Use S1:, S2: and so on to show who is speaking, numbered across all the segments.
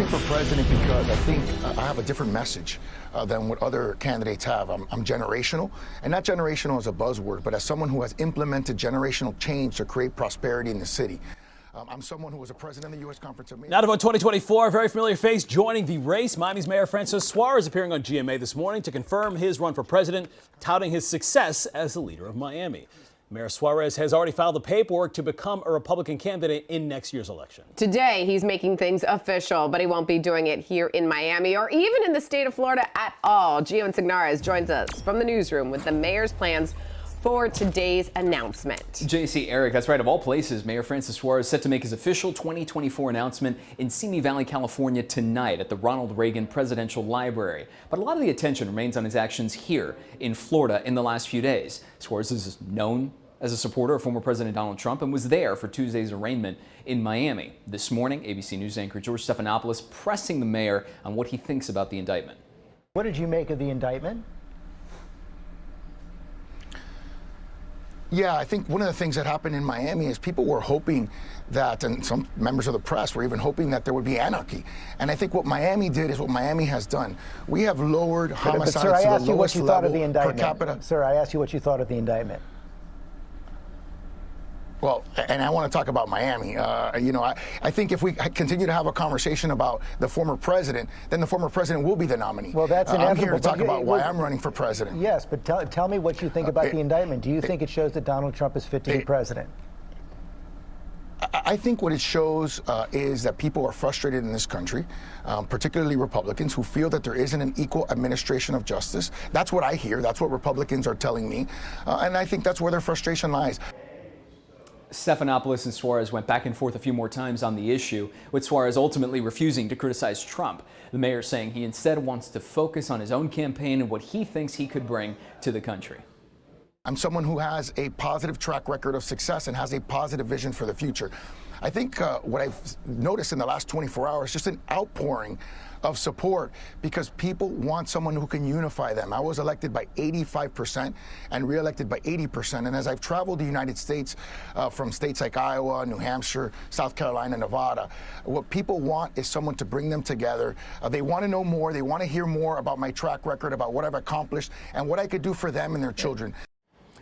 S1: running for president because I think I have a different message than what other candidates have. I'm generational, and not generational as a buzzword, but as someone who has implemented generational change to create prosperity in the city. I'm someone who was a president of the U.S. Conference of Mayors.
S2: Now to vote 2024, a very familiar face joining the race. Miami's Mayor Francis Suarez appearing on GMA this morning to confirm his run for president, touting his success as the leader of Miami. Mayor Suarez has already filed the paperwork to become a Republican candidate in next year's election.
S3: Today, he's making things official, but he won't be doing it here in Miami or even in the state of Florida at all. Gio Insignares joins us from the newsroom with the mayor's plans for today's announcement.
S4: JC, Eric, that's right. Of all places, Mayor Francis Suarez set to make his official 2024 announcement in Simi Valley, California tonight at the Ronald Reagan Presidential Library. But a lot of the attention remains on his actions here in Florida in the last few days. Suarez is known as a supporter of former President Donald Trump and was there for Tuesday's arraignment in Miami. This morning, ABC News anchor George Stephanopoulos pressing the mayor on what he thinks about the indictment.
S5: What did you make of the indictment?
S1: Yeah, I think one of the things that happened in Miami is people were hoping that, and some members of the press were even hoping that there would be anarchy. And I think what Miami did is what Miami has done. We have lowered homicides
S5: sir, I
S1: to
S5: asked
S1: the
S5: you what
S1: lowest
S5: you thought of
S1: level
S5: the indictment.
S1: per capita.
S5: Sir, I asked you what you thought of the indictment.
S1: Well, and I want to talk about Miami. I think if we continue to have a conversation about the former president, then the former president will be the nominee.
S5: Well, that's inevitable.
S1: I'm here to talk about why I'm running for president.
S5: Yes, but tell me what you think about the indictment. Do you think it shows that Donald Trump is fit to be president?
S1: I think what it shows is that people are frustrated in this country, particularly Republicans, who feel that there isn't an equal administration of justice. That's what I hear. That's what Republicans are telling me. And I think that's where their frustration lies.
S4: Stephanopoulos and Suarez went back and forth a few more times on the issue, with Suarez ultimately refusing to criticize Trump. The mayor saying he instead wants to focus on his own campaign and what he thinks he could bring to the country.
S1: I'm someone who has a positive track record of success and has a positive vision for the future. I think what I've noticed in the last 24 hours, just an outpouring of support because people want someone who can unify them. I was elected by 85% and reelected by 80%. And as I've traveled the United States from states like Iowa, New Hampshire, South Carolina, Nevada, what people want is someone to bring them together. They want to know more. They want to hear more about my track record, about what I've accomplished and what I could do for them and their children.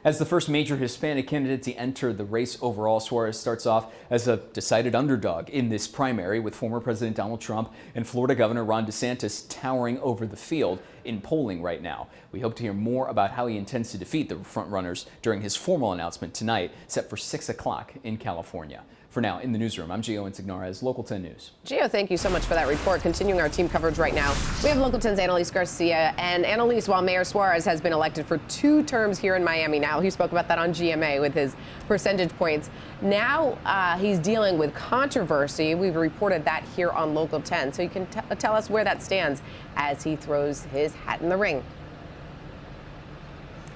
S4: As the first major Hispanic candidate to enter the race overall, Suarez starts off as a decided underdog in this primary, with former President Donald Trump and Florida Governor Ron DeSantis towering over the field in polling right now. We hope to hear more about how he intends to defeat the frontrunners during his formal announcement tonight, set for 6 o'clock in California. For now, in the newsroom, I'm Gio Insignares, Local 10 News.
S3: Gio, thank you so much for that report. Continuing our team coverage right now, we have Local 10's Annalise Garcia. And Annalise, while Mayor Suarez has been elected for 2 terms here in Miami now, he spoke about that on GMA with his percentage points. Now he's dealing with controversy. We've reported that here on Local 10. So you can tell us where that stands as he throws his hat in the ring.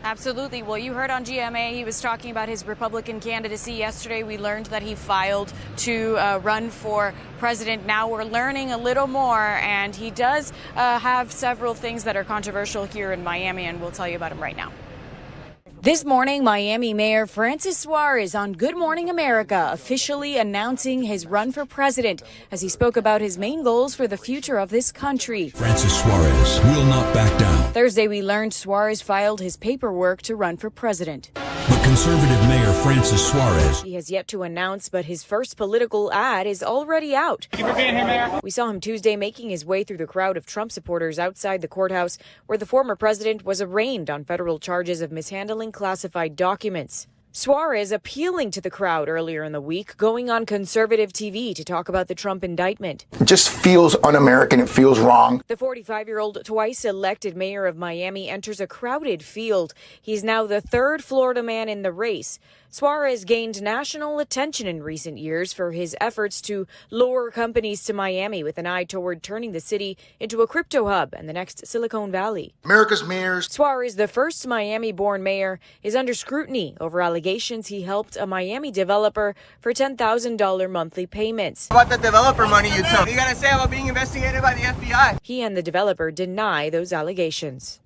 S6: Absolutely. Well, you heard on GMA, he was talking about his Republican candidacy yesterday. We learned that he filed to run for president. Now we're learning a little more, and he does have several things that are controversial here in Miami, and we'll tell you about them right now. This morning, Miami Mayor Francis Suarez on Good Morning America officially announcing his run for president as he spoke about his main goals for the future of this country.
S7: Francis Suarez will not back down.
S6: Thursday, we learned Suarez filed his paperwork to run for president.
S7: But conservative Mayor Francis Suarez,
S6: He has yet to announce, but his first political ad is already out.
S8: Thank you for being here, Mayor.
S6: We saw him Tuesday making his way through the crowd of Trump supporters outside the courthouse where the former president was arraigned on federal charges of mishandling classified documents. Suarez appealing to the crowd earlier in the week, going on conservative TV to talk about the Trump indictment.
S1: It just feels un-American. It feels wrong.
S6: The 45-year-old, twice elected mayor of Miami enters a crowded field. He's now the 3rd Florida man in the race. Suarez gained national attention in recent years for his efforts to lure companies to Miami with an eye toward turning the city into a crypto hub and the next Silicon Valley.
S1: America's mayors.
S6: Suarez, the first Miami-born mayor, is under scrutiny over allegations he helped a Miami developer for $10,000 monthly payments.
S8: About the developer money you took. What you gotta say about being investigated by the FBI?
S6: He and the developer deny those allegations.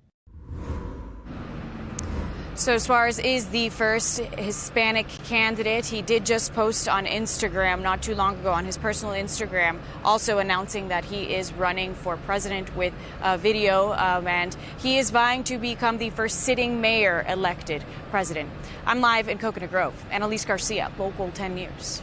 S6: So Suarez is the first Hispanic candidate. He did just post on Instagram not too long ago, on his personal Instagram, also announcing that he is running for president with a video, and he is vying to become the first sitting mayor elected president. I'm live in Coconut Grove. Annalise Garcia, Local 10 News.